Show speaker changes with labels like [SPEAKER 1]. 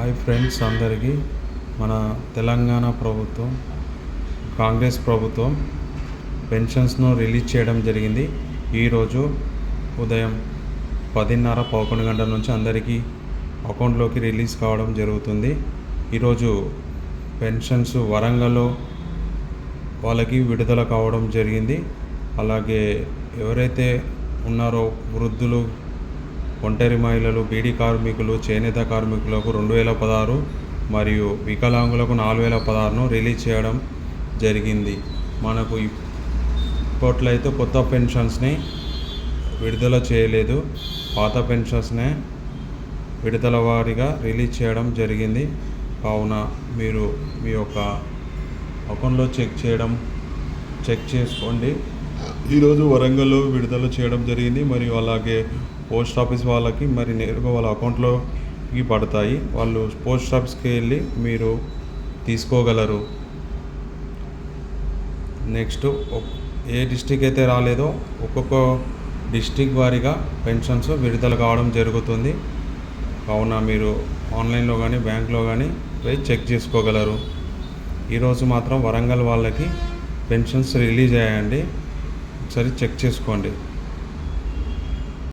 [SPEAKER 1] Hi friends అందరికీ మన తెలంగాణ ప్రభుత్వం కాంగ్రెస్ ప్రభుత్వం పెన్షన్స్ను రిలీజ్ చేయడం జరిగింది. ఈరోజు ఉదయం 10:30-11 గంటల నుంచి అందరికీ అకౌంట్లోకి రిలీజ్ కావడం జరుగుతుంది. ఈరోజు పెన్షన్స్ వరంగల్లో వాళ్ళకి విడుదల కావడం జరిగింది. అలాగే ఎవరైతే ఉన్నారో వృద్ధులు, ఒంటరి మహిళలు, బీడీ కార్మికులు, చేనేత కార్మికులకు 2016 మరియు వికలాంగులకు 4016ను రిలీజ్ చేయడం జరిగింది. మనకు ఇప్పట్లో అయితే కొత్త పెన్షన్స్ని విడుదల చేయలేదు, పాత పెన్షన్స్నే విడుదల వారీగా రిలీజ్ చేయడం జరిగింది. కావున మీరు మీ యొక్క అకౌంట్లో చెక్ చేసుకోండి. ఈరోజు వరంగల్లో విడుదల చేయడం జరిగింది. మరియు అలాగే పోస్ట్ ఆఫీస్ వాళ్ళకి మరి నేరుగా వాళ్ళ అకౌంట్లోకి పడతాయి. వాళ్ళు పోస్ట్ ఆఫీస్కి వెళ్ళి మీరు తీసుకోగలరు. నెక్స్ట్ ఏ డిస్టిక్ అయితే రాలేదో ఒక్కొక్క డిస్టిక్ వారీగా పెన్షన్స్ విడుదల కావడం జరుగుతుంది. కావున మీరు ఆన్లైన్లో కానీ బ్యాంక్లో కానీ పోయి చెక్ చేసుకోగలరు. ఈరోజు మాత్రం వరంగల్ వాళ్ళకి పెన్షన్స్ రిలీజ్ అయ్యాయండి. ఒకసారి చెక్ చేసుకోండి.